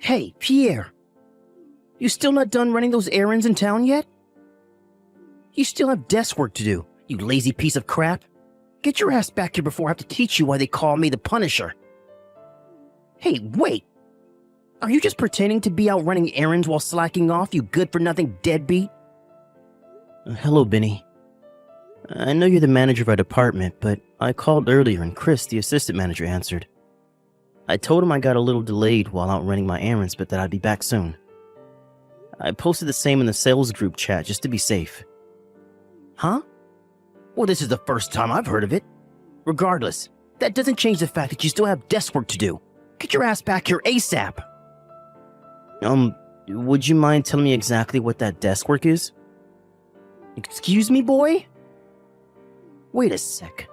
Hey, Pierre. You still not done running those errands in town yet? You still have desk work to do, you lazy piece of crap. Get your ass back here before I have to teach you why they call me the Punisher. Hey, wait. Are you just pretending to be out running errands while slacking off, you good-for-nothing deadbeat? Hello, Benny. I know you're the manager of our department, but I called earlier and Chris, the assistant manager, answered. I told him I got a little delayed while out running my errands, but that I'd be back soon. I posted the same in the sales group chat just to be safe. Huh? Well, this is the first time I've heard of it. Regardless, that doesn't change the fact that you still have desk work to do. Get your ass back here ASAP. Would you mind telling me exactly what that desk work is? Excuse me, boy? Wait a sec.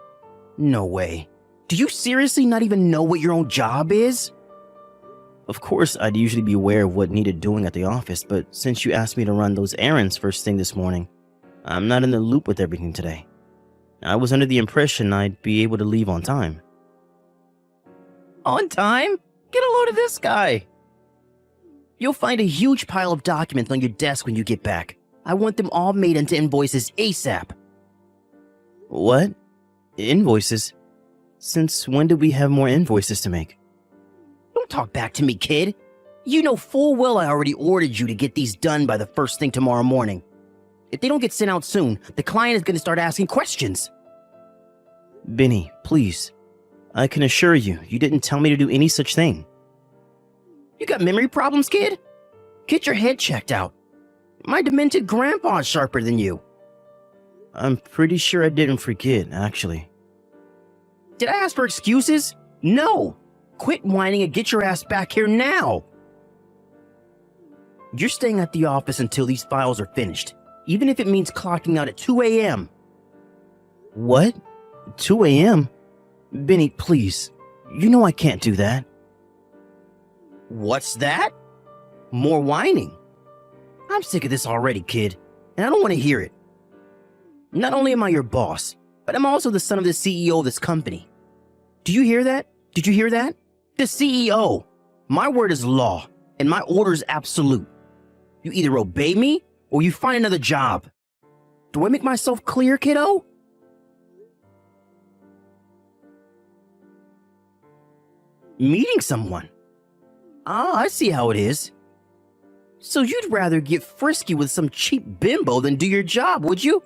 No way. Do you seriously not even know what your own job is? Of course, I'd usually be aware of what needed doing at the office, but since you asked me to run those errands first thing this morning, I'm not in the loop with everything today. I was under the impression I'd be able to leave on time. On time? Get a load of this guy. You'll find a huge pile of documents on your desk when you get back. I want them all made into invoices ASAP. What? Invoices? Since when did we have more invoices to make? Don't talk back to me, kid. You know full well I already ordered you to get these done by the first thing tomorrow morning. If they don't get sent out soon, the client is going to start asking questions. Benny, please. I can assure you, you didn't tell me to do any such thing. You got memory problems, kid? Get your head checked out. My demented grandpa's sharper than you. I'm pretty sure I didn't forget, actually. Did I ask for excuses? No. Quit whining and get your ass back here now. You're staying at the office until these files are finished, even if it means clocking out at 2 a.m. What? 2 a.m.? Benny, please. You know I can't do that. What's that? More whining. I'm sick of this already, kid, and I don't want to hear it. Not only am I your boss, but I'm also the son of the CEO of this company. Do you hear that? Did you hear that? The CEO. My word is law, and my order is absolute. You either obey me, or you find another job. Do I make myself clear, kiddo? Meeting someone. Ah, I see how it is. So you'd rather get frisky with some cheap bimbo than do your job, would you?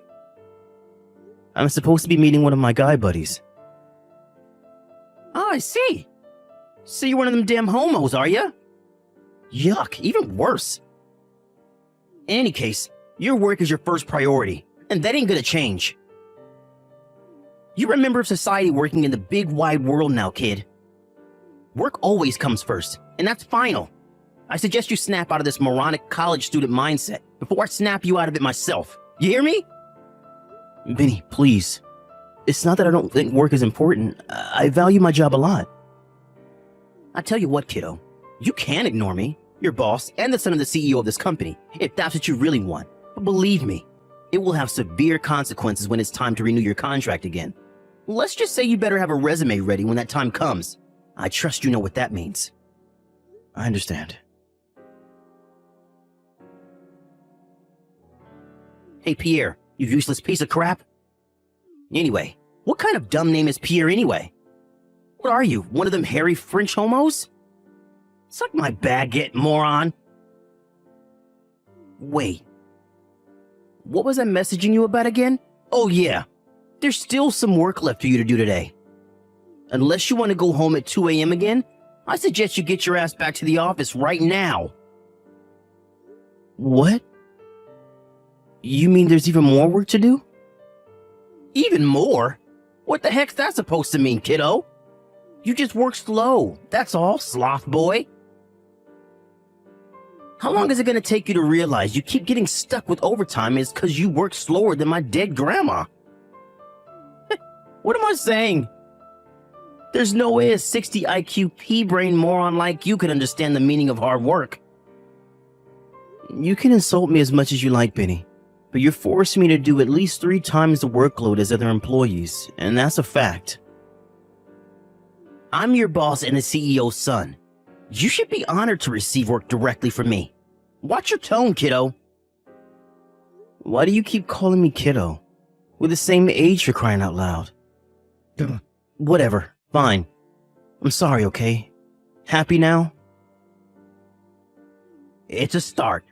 I'm supposed to be meeting one of my guy buddies. Ah, I see. So you're one of them damn homos, are ya? Yuck, even worse. In any case, your work is your first priority, and that ain't gonna change. You're a member of society working in the big wide world now, kid. Work always comes first, and that's final. I suggest you snap out of this moronic college student mindset before I snap you out of it myself. You hear me? Benny, please. It's not that I don't think work is important. I value my job a lot. I tell you what, kiddo. You can ignore me, your boss, and the son of the CEO of this company, if that's what you really want. But believe me, it will have severe consequences when it's time to renew your contract again. Let's just say you better have a resume ready when that time comes. I trust you know what that means. I understand. Hey, Pierre, you useless piece of crap. Anyway, what kind of dumb name is Pierre anyway? What are you, one of them hairy French homos? Suck my baguette, moron. Wait. What was I messaging you about again? Oh yeah, there's still some work left for you to do today. Unless you want to go home at 2 a.m. again, I suggest you get your ass back to the office right now. What? You mean there's even more work to do? Even more? What the heck's that supposed to mean, kiddo? You just work slow, that's all, sloth boy. How long is it gonna take you to realize you keep getting stuck with overtime is because you work slower than my dead grandma? What am I saying? There's no way a 60 IQ pea-brain moron like you could understand the meaning of hard work. You can insult me as much as you like, Benny, but you're forcing me to do at least 3 times the workload as other employees, and that's a fact. I'm your boss and the CEO's son. You should be honored to receive work directly from me. Watch your tone, kiddo. Why do you keep calling me kiddo? We're the same age, for crying out loud. Whatever, fine. I'm sorry, okay? Happy now? It's a start.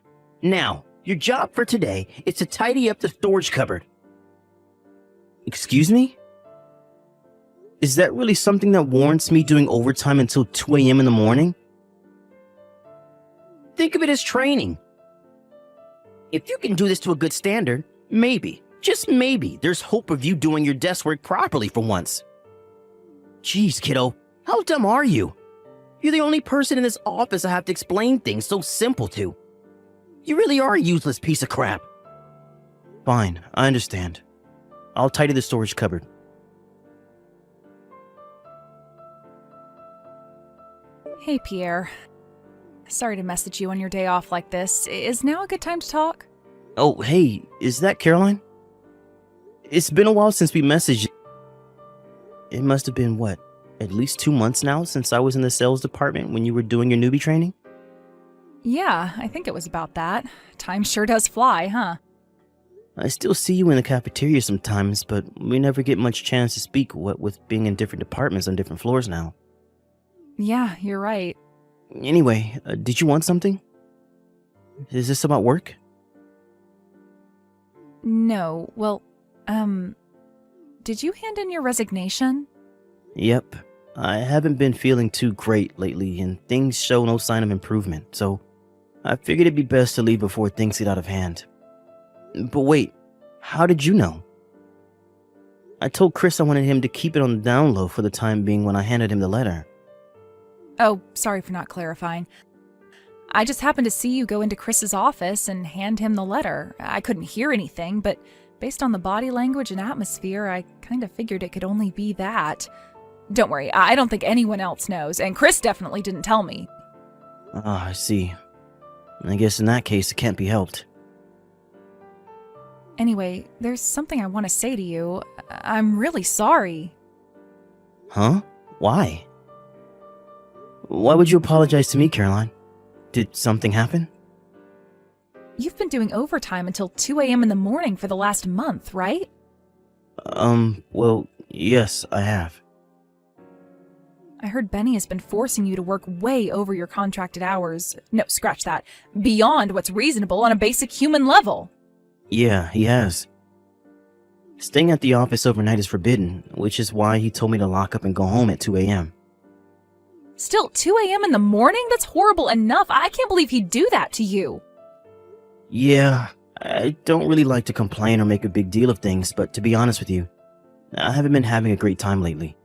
Now, your job for today is to tidy up the storage cupboard. Excuse me? Is that really something that warrants me doing overtime until 2 a.m. in the morning? Think of it as training. If you can do this to a good standard, maybe, just maybe, there's hope of you doing your desk work properly for once. Jeez, kiddo, how dumb are you? You're the only person in this office I have to explain things so simple to. You really are a useless piece of crap. Fine, I understand. I'll tidy the storage cupboard. Hey, Pierre. Sorry to message you on your day off like this. Is now a good time to talk? Oh, hey, is that Caroline? It's been a while since we messaged. It must have been, what, at least 2 months now since I was in the sales department when you were doing your newbie training? Yeah, I think it was about that. Time sure does fly, huh? I still see you in the cafeteria sometimes, but we never get much chance to speak, what with being in different departments on different floors now. Yeah, you're right. Anyway, did you want something? Is this about work? No, well, did you hand in your resignation? Yep. I haven't been feeling too great lately, and things show no sign of improvement, so I figured it'd be best to leave before things get out of hand. But wait, how did you know? I told Chris I wanted him to keep it on the down low for the time being when I handed him the letter. Oh, sorry for not clarifying. I just happened to see you go into Chris's office and hand him the letter. I couldn't hear anything, but based on the body language and atmosphere, I kind of figured it could only be that. Don't worry, I don't think anyone else knows, and Chris definitely didn't tell me. Ah, I see. I guess in that case it can't be helped. Anyway, there's something I want to say to you. I'm really sorry. Huh? Why? Why would you apologize to me, Caroline? Did something happen? You've been doing overtime until 2 a.m. in the morning for the last month, right? Well, yes, I have. I heard Benny has been forcing you to work way over your contracted hours. No, scratch that. Beyond what's reasonable on a basic human level. Yeah, he has. Staying at the office overnight is forbidden, which is why he told me to lock up and go home at 2 a.m. Still, 2 a.m. in the morning? That's horrible enough. I can't believe he'd do that to you. Yeah, I don't really like to complain or make a big deal of things, but to be honest with you, I haven't been having a great time lately.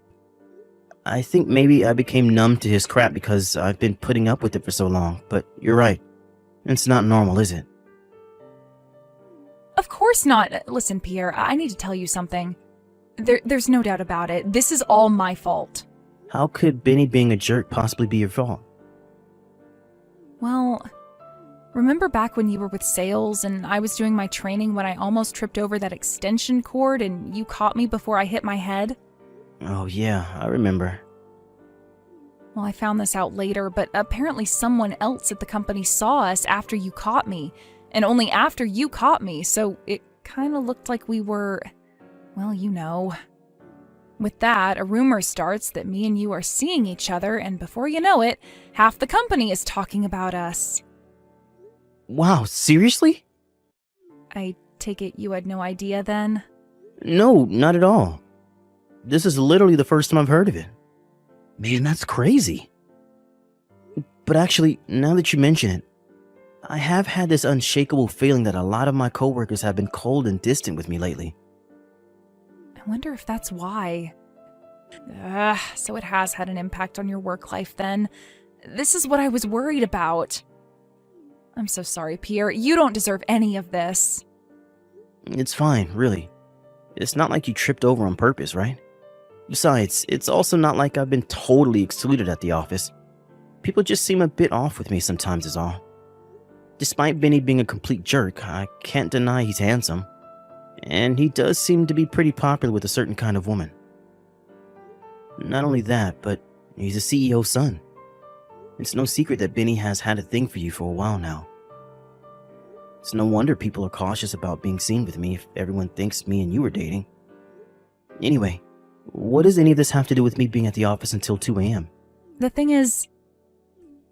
I think maybe I became numb to his crap because I've been putting up with it for so long, but you're right. It's not normal, is it? Of course not. Listen, Pierre, I need to tell you something. There's no doubt about it. This is all my fault. How could Benny being a jerk possibly be your fault? Well, remember back when you were with sales and I was doing my training when I almost tripped over that extension cord and you caught me before I hit my head? Oh yeah, I remember. Well, I found this out later, but apparently someone else at the company saw us after you caught me, and only after you caught me, so it kind of looked like we were, well, you know. With that, a rumor starts that me and you are seeing each other, and before you know it, half the company is talking about us. Wow, seriously? I take it you had no idea then? No, not at all. This is literally the first time I've heard of it. Man, that's crazy. But actually, now that you mention it, I have had this unshakable feeling that a lot of my coworkers have been cold and distant with me lately. I wonder if that's why. So it has had an impact on your work life then. This is what I was worried about. I'm so sorry, Pierre. You don't deserve any of this. It's fine, really. It's not like you tripped over on purpose, right? Besides, it's also not like I've been totally excluded at the office. People just seem a bit off with me sometimes is all. Despite Benny being a complete jerk, I can't deny he's handsome. And he does seem to be pretty popular with a certain kind of woman. Not only that, but he's a CEO's son. It's no secret that Benny has had a thing for you for a while now. It's no wonder people are cautious about being seen with me if everyone thinks me and you are dating. Anyway, what does any of this have to do with me being at the office until 2 a.m.? The thing is,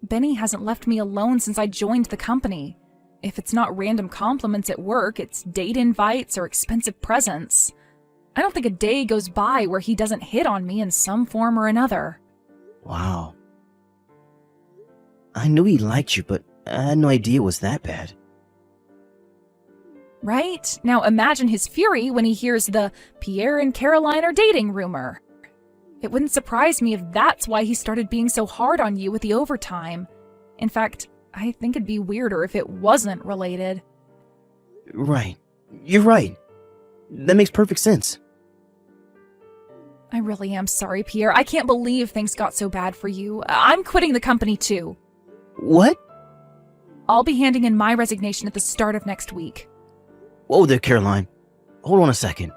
Benny hasn't left me alone since I joined the company. If it's not random compliments at work, it's date invites or expensive presents. I don't think a day goes by where he doesn't hit on me in some form or another. Wow. I knew he liked you, but I had no idea it was that bad. Right? Now imagine his fury when he hears the Pierre and Caroline are dating rumor. It wouldn't surprise me if that's why he started being so hard on you with the overtime. In fact, I think it'd be weirder if it wasn't related. Right. You're right. That makes perfect sense. I really am sorry, Pierre. I can't believe things got so bad for you. I'm quitting the company too. What? I'll be handing in my resignation at the start of next week. Whoa there, Caroline. Hold on a second.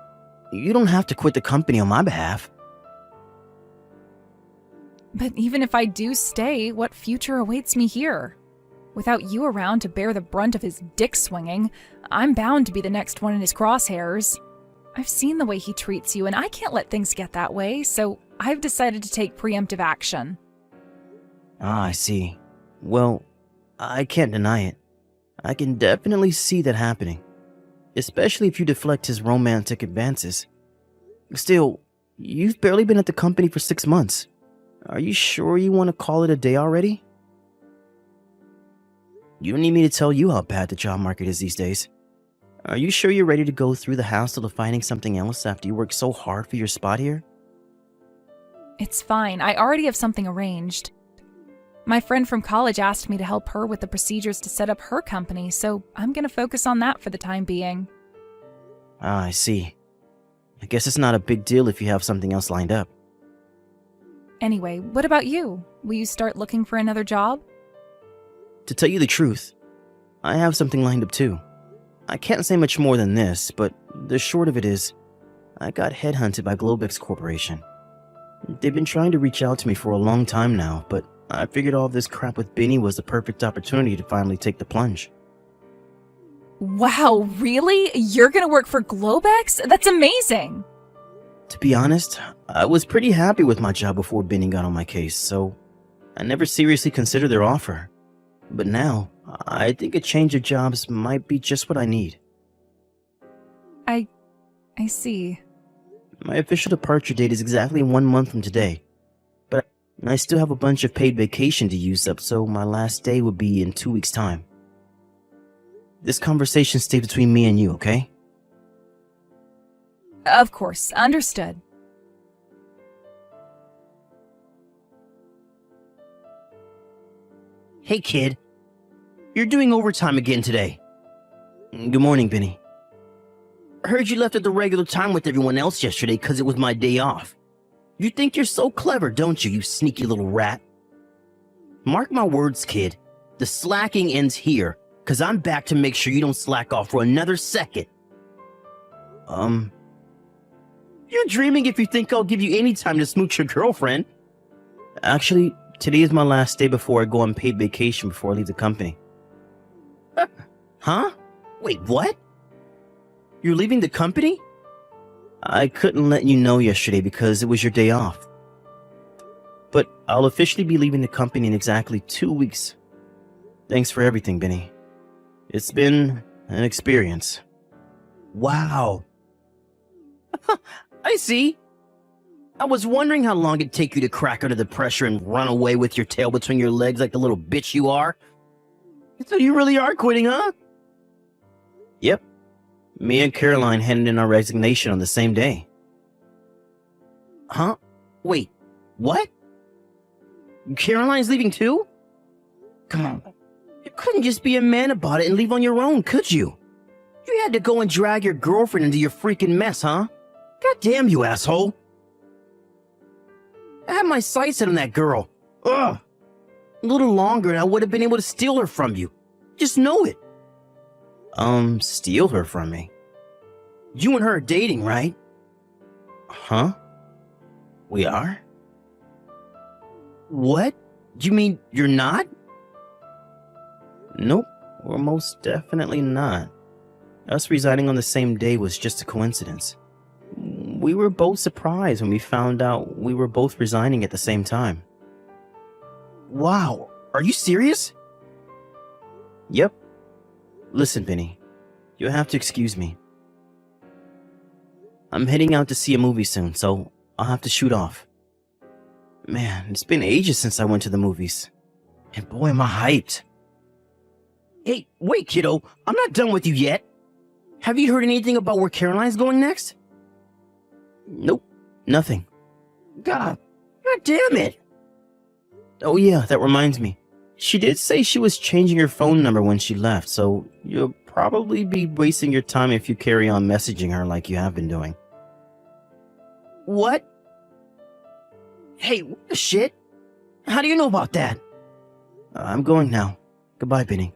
You don't have to quit the company on my behalf. But even if I do stay, what future awaits me here? Without you around to bear the brunt of his dick swinging, I'm bound to be the next one in his crosshairs. I've seen the way he treats you, and I can't let things get that way, so I've decided to take preemptive action. Ah, I see. Well, I can't deny it. I can definitely see that happening. Especially if you deflect his romantic advances. Still, you've barely been at the company for 6 months. Are you sure you want to call it a day already? You don't need me to tell you how bad the job market is these days. Are you sure you're ready to go through the hassle of finding something else after you worked so hard for your spot here? It's fine. I already have something arranged. My friend from college asked me to help her with the procedures to set up her company, so I'm going to focus on that for the time being. Ah, I see. I guess it's not a big deal if you have something else lined up. Anyway, what about you? Will you start looking for another job? To tell you the truth, I have something lined up too. I can't say much more than this, but the short of it is, I got headhunted by Globex Corporation. They've been trying to reach out to me for a long time now, but I figured all this crap with Benny was the perfect opportunity to finally take the plunge. Wow, really? You're gonna work for Globex? That's amazing! To be honest, I was pretty happy with my job before Benny got on my case, so I never seriously considered their offer. But now, I think a change of jobs might be just what I need. I see. My official departure date is exactly 1 month from today, but I still have a bunch of paid vacation to use up, so my last day will be in 2 weeks' time. This conversation stays between me and you, okay? Of course, understood. Hey, kid. You're doing overtime again today. Good morning, Benny. Heard you left at the regular time with everyone else yesterday because it was my day off. You think you're so clever, don't you, you sneaky little rat? Mark my words, kid. The slacking ends here, because I'm back to make sure you don't slack off for another second. You're dreaming if you think I'll give you any time to smooch your girlfriend. Actually, today is my last day before I go on paid vacation before I leave the company. Huh? Wait, what? You're leaving the company? I couldn't let you know yesterday because it was your day off. But I'll officially be leaving the company in exactly 2 weeks. Thanks for everything, Benny. It's been an experience. Wow. I see. I was wondering how long it'd take you to crack under the pressure and run away with your tail between your legs like the little bitch you are. So you really are quitting, huh? Yep. Me and Caroline handed in our resignation on the same day. Huh? Wait, what? Caroline's leaving too? Come on. You couldn't just be a man about it and leave on your own, could you? You had to go and drag your girlfriend into your freaking mess, huh? God damn you, asshole. I had my sights set on that girl. Ugh. A little longer and I would have been able to steal her from you. Just know it. Steal her from me? You and her are dating, right? Huh? We are? What? You mean you're not? Nope, we're most definitely not. Us resigning on the same day was just a coincidence. We were both surprised when we found out we were both resigning at the same time. Wow, are you serious? Yep. Listen, Vinny, you'll have to excuse me. I'm heading out to see a movie soon, so I'll have to shoot off. Man, it's been ages since I went to the movies. And boy, am I hyped. Hey, wait, kiddo, I'm not done with you yet. Have you heard anything about where Caroline's going next? Nope, nothing. God damn it. Oh yeah, that reminds me. She did say she was changing her phone number when she left, so you'll probably be wasting your time if you carry on messaging her like you have been doing. What? Hey, what the shit? How do you know about that? I'm going now. Goodbye, Benny.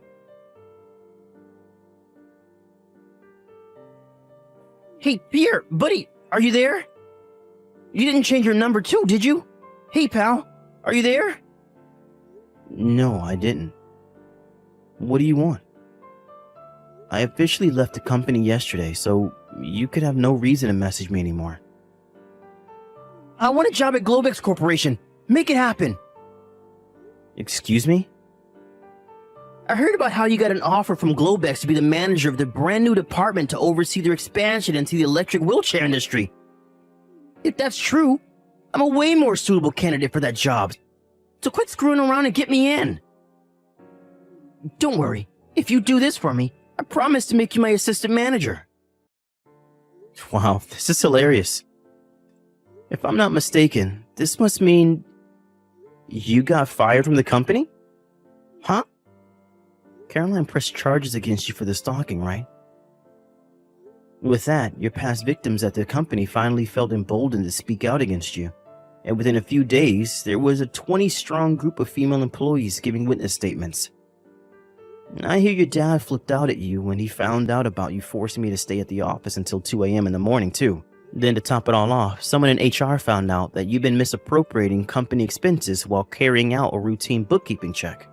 Hey, Pierre, buddy, are you there? You didn't change your number too, did you? Hey, pal, are you there? No, I didn't. What do you want? I officially left the company yesterday, so you could have no reason to message me anymore. I want a job at Globex Corporation. Make it happen. Excuse me? I heard about how you got an offer from Globex to be the manager of their brand new department to oversee their expansion into the electric wheelchair industry. If that's true, I'm a way more suitable candidate for that job. So quit screwing around and get me in. Don't worry. If you do this for me, I promise to make you my assistant manager. Wow, this is hilarious. If I'm not mistaken, this must mean you got fired from the company? Huh? Caroline pressed charges against you for the stalking, right? With that, your past victims at the company finally felt emboldened to speak out against you. And within a few days, there was a 20-strong group of female employees giving witness statements. I hear your dad flipped out at you when he found out about you forcing me to stay at the office until 2 a.m. in the morning, too. Then to top it all off, someone in HR found out that you've been misappropriating company expenses while carrying out a routine bookkeeping check.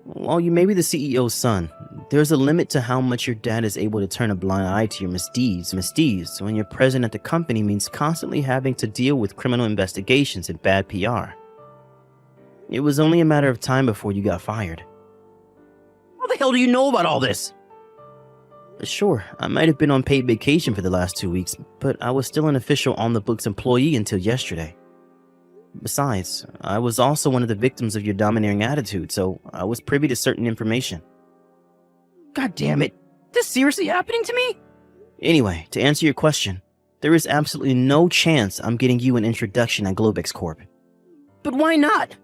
While you may be the CEO's son, there's a limit to how much your dad is able to turn a blind eye to your misdeeds when your presence at the company means constantly having to deal with criminal investigations and bad PR. It was only a matter of time before you got fired. How the hell do you know about all this? Sure, I might have been on paid vacation for the last 2 weeks, but I was still an official on-the-books employee until yesterday. Besides, I was also one of the victims of your domineering attitude, so I was privy to certain information. God damn it. This seriously happening to me? Anyway, to answer your question, there is absolutely no chance I'm getting you an introduction at Globex Corp. But why not?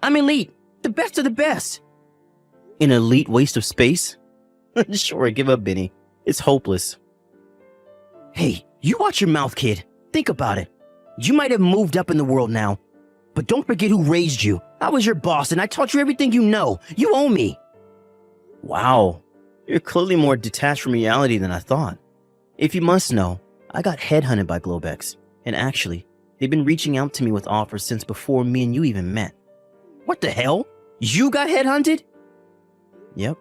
I'm elite. The best of the best. An elite waste of space? Sure, give up, Benny. It's hopeless. Hey, you watch your mouth, kid. Think about it. You might have moved up in the world now, but don't forget who raised you. I was your boss and I taught you everything you know. You owe me. Wow, you're clearly more detached from reality than I thought. If you must know, I got headhunted by Globex, and actually, they've been reaching out to me with offers since before me and you even met. What the hell? You got headhunted? Yep.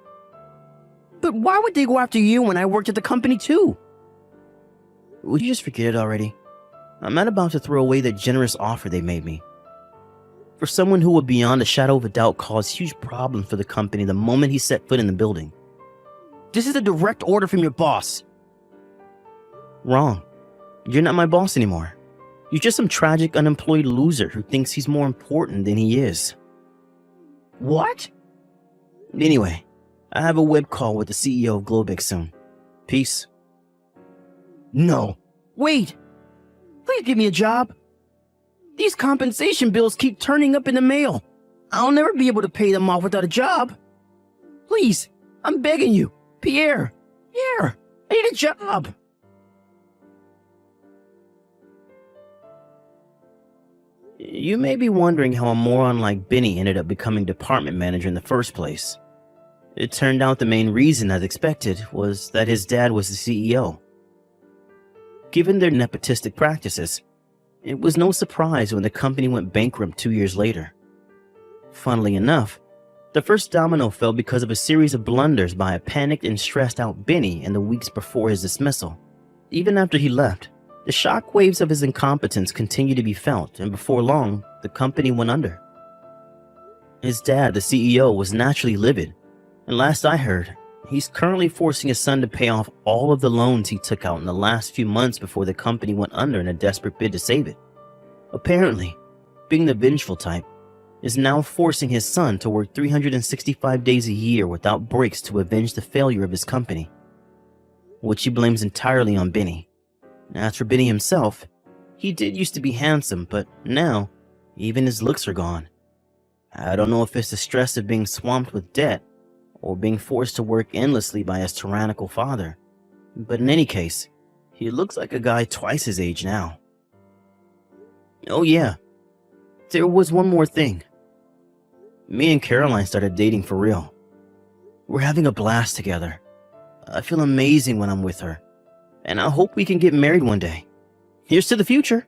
But why would they go after you when I worked at the company too? Would you just forget it already? I'm not about to throw away the generous offer they made me. For someone who would beyond a shadow of a doubt cause huge problems for the company the moment he set foot in the building. This is a direct order from your boss. Wrong. You're not my boss anymore. You're just some tragic unemployed loser who thinks he's more important than he is. What? Anyway, I have a web call with the CEO of Globex soon. Peace. No. Wait. Please give me a job. These compensation bills keep turning up in the mail. I'll never be able to pay them off without a job. Please, I'm begging you. Pierre, I need a job. You may be wondering how a moron like Benny ended up becoming department manager in the first place. It turned out the main reason, as expected, was that his dad was the CEO. Given their nepotistic practices, it was no surprise when the company went bankrupt 2 years later. Funnily enough, the first domino fell because of a series of blunders by a panicked and stressed out Benny in the weeks before his dismissal. Even after he left, the shockwaves of his incompetence continued to be felt, and before long, the company went under. His dad, the CEO, was naturally livid, and last I heard, he's currently forcing his son to pay off all of the loans he took out in the last few months before the company went under in a desperate bid to save it. Apparently, being the vengeful type, is now forcing his son to work 365 days a year without breaks to avenge the failure of his company, which he blames entirely on Benny. As for Benny himself, he did used to be handsome, but now, even his looks are gone. I don't know if it's the stress of being swamped with debt, or being forced to work endlessly by his tyrannical father, but in any case, he looks like a guy twice his age now. Oh yeah, there was one more thing. Me and Caroline started dating for real. We're having a blast together. I feel amazing when I'm with her, and I hope we can get married one day. Here's to the future.